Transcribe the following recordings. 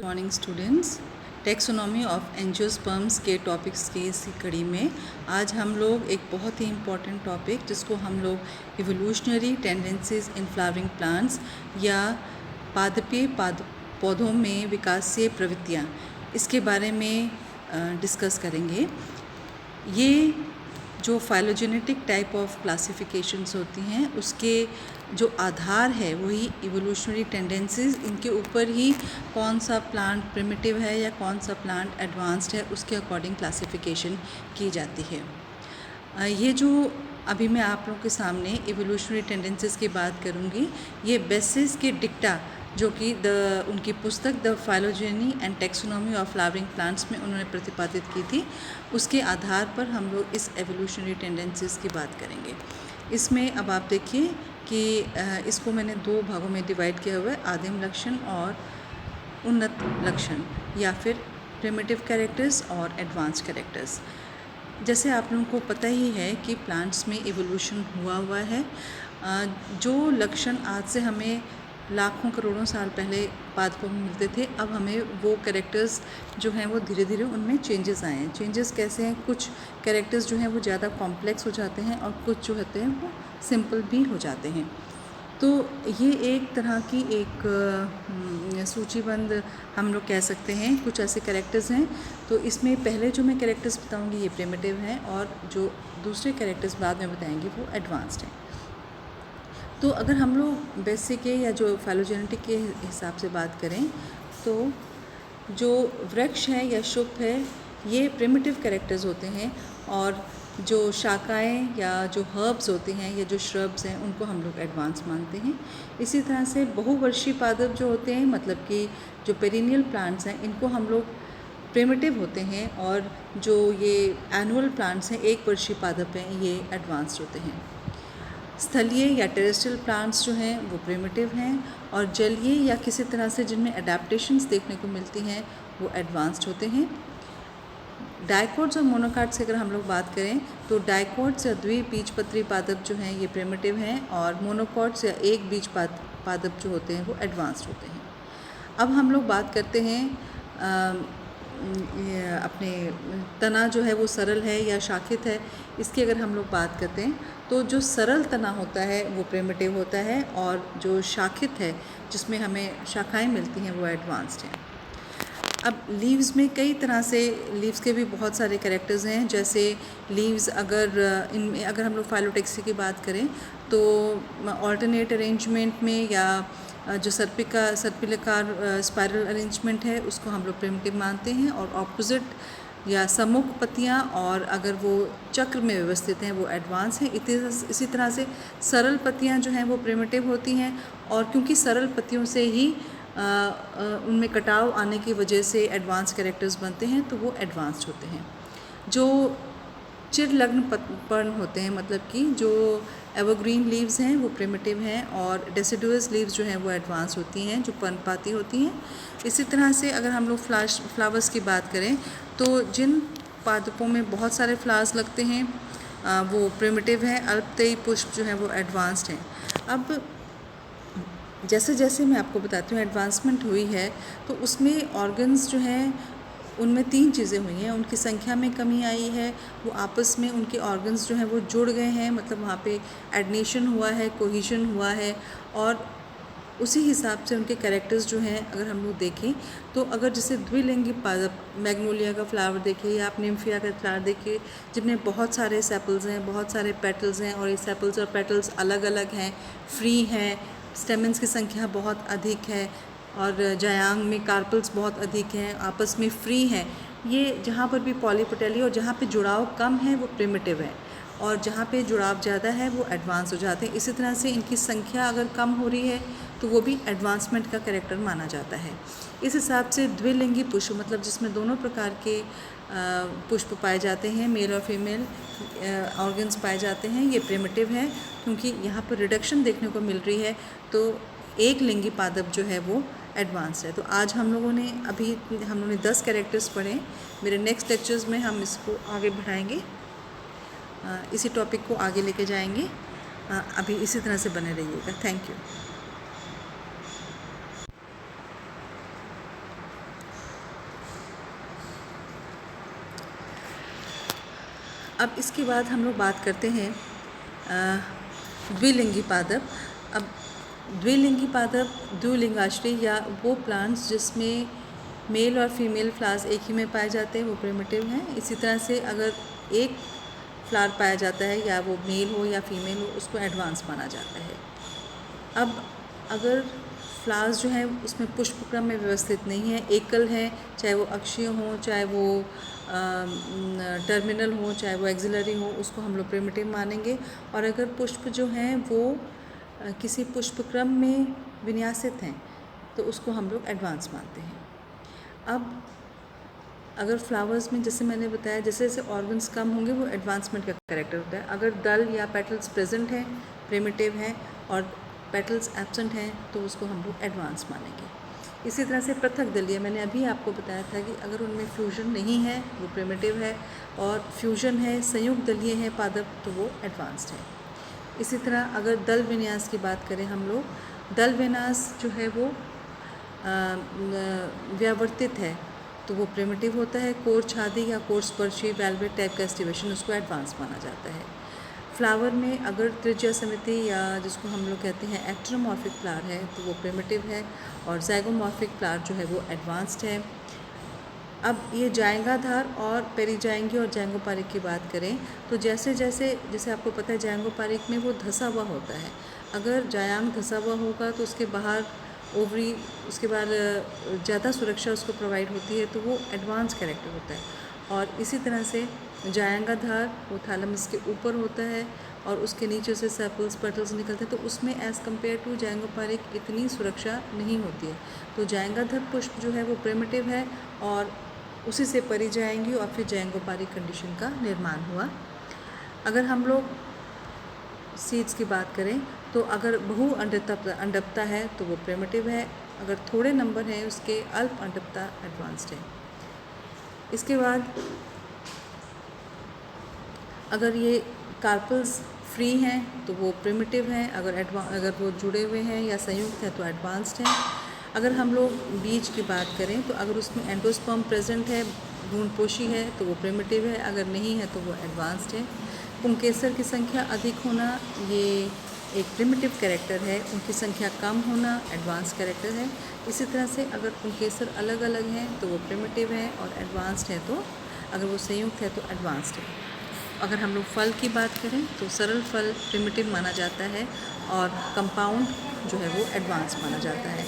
Morning students, taxonomy of angiosperms के topics की इसी कड़ी में आज हम लोग एक बहुत ही इम्पॉर्टेंट टॉपिक जिसको हम लोग evolutionary tendencies in flowering plants या पादपीय पौधों में विकासीय प्रवृत्तियाँ, इसके बारे में डिस्कस करेंगे। ये जो फाइलोजेनेटिक टाइप ऑफ क्लासिफिकेशंस होती हैं उसके जो आधार है वही इवोल्यूशनरी टेंडेंसीज, इनके ऊपर ही कौन सा प्लांट प्रिमिटिव है या कौन सा प्लांट एडवांस्ड है उसके अकॉर्डिंग क्लासिफिकेशन की जाती है। ये जो अभी मैं आप लोगों के सामने इवोल्यूशनरी टेंडेंसीज की बात करूँगी, ये बेसिस के डिक्टा जो कि उनकी पुस्तक the phylogeny and taxonomy of flowering plants में उन्होंने प्रतिपादित की थी, उसके आधार पर हम लोग इस एवोल्यूशनरी टेंडेंसीज की बात करेंगे। इसमें अब आप देखिए कि इसको मैंने दो भागों में डिवाइड किया हुआ है, आदिम लक्षण और उन्नत लक्षण, या फिर प्रिमिटिव कैरेक्टर्स और एडवांस कैरेक्टर्स। जैसे आप लोगों को पता ही है कि प्लांट्स में इवोल्यूशन हुआ है। जो लक्षण आज से हमें लाखों करोड़ों साल पहले पादपों में मिलते थे, अब हमें वो कैरेक्टर्स जो हैं वो धीरे धीरे उनमें चेंजेस आए हैं। चेंजेस कैसे हैं? कुछ कैरेक्टर्स जो हैं वो ज़्यादा कॉम्प्लेक्स हो जाते हैं और कुछ जो होते हैं वो सिंपल भी हो जाते हैं। तो ये एक तरह की एक सूचीबंद हम लोग कह सकते हैं, कुछ ऐसे कैरेक्टर्स हैं। तो इसमें पहले जो मैं कैरेक्टर्स बताऊंगी ये प्रिमिटिव हैं और जो दूसरे कैरेक्टर्स बाद में बताएंगे वो एडवांस्ड हैं। तो अगर हम लोग बेसिक या जो फाइलोजेनेटिक के हिसाब से बात करें तो जो वृक्ष है या शुभ है ये प्रिमिटिव कैरेक्टर्स होते हैं, और जो शाखाएं या जो हर्ब्स होते हैं या जो श्रब्स हैं उनको हम लोग एडवांस मानते हैं। इसी तरह से बहुवर्षीय पादप जो होते हैं, मतलब कि जो पेरिनियल प्लांट्स हैं, इनको हम लोग प्रिमिटिव होते हैं, और जो ये एनुअल प्लांट्स हैं, एक वर्षीय पादप हैं, ये एडवांस्ड होते हैं। स्थलीय या टेरेस्ट्रियल प्लांट्स जो हैं वो प्रिमिटिव हैं, और जलीय या किसी तरह से जिनमें अडेप्टेशंस देखने को मिलती हैं वो एडवांस्ड होते हैं। डाइकोट्स और मोनोकाट्स की अगर हम लोग बात करें तो डाइकोट्स या द्विबीजपत्री पादप जो हैं ये प्रिमिटिव हैं, और मोनोकॉट्स या एक बीज पादप जो होते हैं वो एडवांस्ड होते हैं। अब हम लोग बात करते हैं अपने तना जो है वो सरल है या शाखित है। इसकी अगर हम लोग बात करते हैं तो जो सरल तना होता है वो प्रिमिटिव होता है, और जो शाखित है जिसमें हमें शाखाएं मिलती हैं वो एडवांस्ड हैं। अब लीव्स में कई तरह से लीव्स के भी बहुत सारे कैरेक्टर्स हैं। जैसे लीव्स इनमें अगर हम लोग फाइलोटेक्सी की बात करें तो ऑल्टरनेट अरेंजमेंट में या जो सर्पिलाकार स्पाइरल अरेंजमेंट है उसको हम लोग प्रिमिटिव मानते हैं, और ऑपोजिट या सम्मुख पत्तियाँ और अगर वो चक्र में व्यवस्थित हैं वो एडवांस हैं। इसी तरह से सरल पत्तियाँ जो हैं वो प्रिमिटिव होती हैं, और क्योंकि सरल पत्तियों से ही उनमें कटाव आने की वजह से एडवांस कैरेक्टर्स बनते हैं, तो वो एडवांस्ड होते हैं। जो चिरलग्न पर्ण होते हैं, मतलब कि जो एवरग्रीन लीव्स हैं वो प्रिमिटिव हैं, और डेसिडुअस लीव्स जो हैं वो एडवांस होती हैं, जो पर्णपाती होती हैं। इसी तरह से अगर हम लोग फ्लावर्स की बात करें तो जिन पादपों में बहुत सारे फ्लावर्स लगते हैं वो प्रिमिटिव हैं। अल्पतयी पुष्प जो हैं वो एडवांस्ड हैं। अब जैसे जैसे मैं आपको बताती हूँ एडवांसमेंट हुई है तो उसमें ऑर्गन्स जो हैं उनमें तीन चीज़ें हुई हैं। उनकी संख्या में कमी आई है, वो आपस में उनके ऑर्गन्स जो हैं वो जुड़ गए हैं, मतलब वहाँ पे एडनेशन हुआ है, कोहिजन हुआ है, और उसी हिसाब से उनके कैरेक्टर्स जो हैं अगर हम लोग देखें तो अगर जैसे द्विलिंगी पादप मैग्नोलिया का फ्लावर देखिए या आप निम्फिया का फ्लावर देखिए, जिनमें बहुत सारे सेपल्स हैं, बहुत सारे पेटल्स हैं, और ये सेपल्स और पेटल्स अलग अलग हैं, फ्री हैं, स्टेमेंस की संख्या बहुत अधिक है, और जायांग में कार्पल्स बहुत अधिक हैं, आपस में फ्री हैं। ये जहाँ पर भी पॉलीपेटली और जहाँ पे जुड़ाव कम है वो प्रिमिटिव है, और जहाँ पे जुड़ाव ज़्यादा है वो एडवांस हो जाते हैं। इसी तरह से इनकी संख्या अगर कम हो रही है तो वो भी एडवांसमेंट का कैरेक्टर माना जाता है। इस हिसाब से द्विलिंगी पुष्प, मतलब जिसमें दोनों प्रकार के पुष्प पाए जाते हैं, मेल और फीमेल ऑर्गन्स पाए जाते हैं, ये प्रिमिटिव है, क्योंकि यहाँ पर रिडक्शन देखने को मिल रही है। तो एक लिंगी पादप जो है वो एडवांस है। तो आज हम लोगों ने 10 कैरेक्टर्स पढ़े। मेरे नेक्स्ट लेक्चर्स में हम इसको आगे बढ़ाएंगे, इसी टॉपिक को आगे लेके जाएंगे। अभी इसी तरह से बने रहिएगा। Thank you. अब इसके बाद हम लोग बात करते हैं द्विलिंगी पादप। अब द्विलिंगी पादप द्विलिंगाश्रयी या वो प्लांट्स जिसमें मेल और फीमेल फ्लावर्स एक ही में पाए जाते हैं, वो प्रिमिटिव हैं। इसी तरह से अगर एक फ्लावर पाया जाता है या वो मेल हो या फीमेल हो, उसको एडवांस माना जाता है। अब अगर फ्लावर्स जो हैं उसमें पुष्पक्रम में व्यवस्थित नहीं है, एकल हैं, चाहे वो अक्षीय हों, चाहे वो टर्मिनल हो, चाहे वो एक्सिलरी हो, उसको हम लोग प्रिमिटिव मानेंगे। और अगर पुष्प जो हैं वो किसी पुष्पक्रम में विन्यासित हैं तो उसको हम लोग एडवांस मानते हैं। अब अगर फ्लावर्स में जैसे मैंने बताया, जैसे जैसे ऑर्गन्स कम होंगे वो एडवांसमेंट का कैरेक्टर होता है। अगर दल या पेटल्स प्रेजेंट हैं प्रिमिटिव हैं, और पेटल्स एब्सेंट हैं तो उसको हम लोग एडवांस मानेंगे। इसी तरह से पृथक दलीय, मैंने अभी आपको बताया था कि अगर उनमें फ्यूजन नहीं है वो प्रिमिटिव है, और फ्यूजन है, संयुक्त दलीय है पादप, तो वो एडवांस्ड है। इसी तरह अगर दल विन्यास की बात करें हम लोग, दल विन्यास जो है वो व्यावर्तित है तो वो प्रिमिटिव होता है। कोर छादी या कोर स्पर्शी वेलवेट टाइप का एस्टिवेशन, उसको एडवांस माना जाता है। फ्लावर में अगर त्रिज्या समिति या जिसको हम लोग कहते हैं एक्ट्रोमॉर्फिक फ्लावर है तो वो प्रिमिटिव है, और ज़ाइगोमॉर्फिक फ्लावर जो है वो एडवांस्ड है। अब ये जायंगाधार और पेरीजायंगी और जायंगोपारिक की बात करें तो जैसे आपको पता है जायंगोपारिक में वो धंसा हुआ होता है। अगर जायांग धंसा हुआ होगा तो उसके बाहर ओवरी, उसके बाद ज़्यादा सुरक्षा उसको प्रोवाइड होती है, तो वो एडवांस कैरेक्टर होता है। और इसी तरह से जायंगाधार वो थैलेमस के ऊपर होता है और उसके नीचे से सेपल्स पेटल्स निकलते हैं, तो उसमें एज़ कम्पेयर टू जायंगोपारिक इतनी सुरक्षा नहीं होती है। तो जायंगाधार पुष्प जो है वो प्रिमिटिव है, और उसी से परी जाएंगी और फिर जायंगोपारिक कंडीशन का निर्माण हुआ। अगर हम लोग सीड्स की बात करें तो अगर बहु अंडपता है तो वो प्रिमिटिव है, अगर थोड़े नंबर हैं उसके अल्प अंडपता एडवांस्ड है। इसके बाद अगर ये कार्पल्स फ्री हैं तो वो प्रिमिटिव हैं, अगर वो जुड़े हुए हैं या संयुक्त हैं तो एडवांस्ड हैं। अगर हम लोग बीज की बात करें तो अगर उसमें एंडोस्पर्म प्रेजेंट है, भ्रूणपोषी है, तो वो प्रिमिटिव है, अगर नहीं है तो वो एडवांस्ड है। पुंकेसर की संख्या अधिक होना ये एक प्रिमिटिव कैरेक्टर है, उनकी संख्या कम होना एडवांस कैरेक्टर है। इसी तरह से अगर पुंकेसर अलग अलग हैं तो वो प्रिमिटिव है, और एडवांस्ड है तो अगर वो संयुक्त है तो एडवांस्ड है। अगर हम लोग फल की बात करें तो सरल फल प्रिमिटिव माना जाता है, और कंपाउंड जो है वो एडवांस माना जाता है।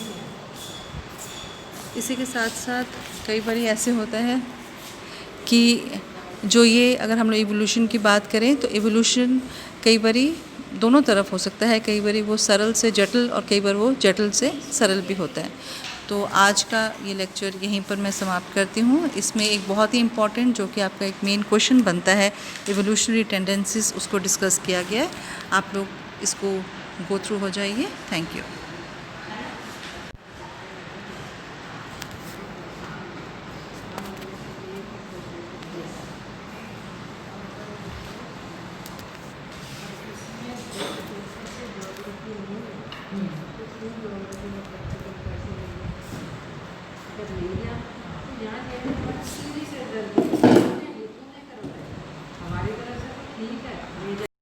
इसी के साथ साथ कई बार ऐसे होता है कि जो ये अगर हम लोग इवोल्यूशन की बात करें तो इवोल्यूशन कई बारी दोनों तरफ हो सकता है, कई बारी वो सरल से जटिल और कई बार वो जटिल से सरल भी होता है। तो आज का ये लेक्चर यहीं पर मैं समाप्त करती हूँ। इसमें एक बहुत ही इम्पॉर्टेंट जो कि आपका एक मेन क्वेश्चन बनता है इवोल्यूशनरी टेंडेंसीज, उसको डिस्कस किया गया है। आप लोग इसको गो थ्रू हो जाइए। Thank you. यहाँ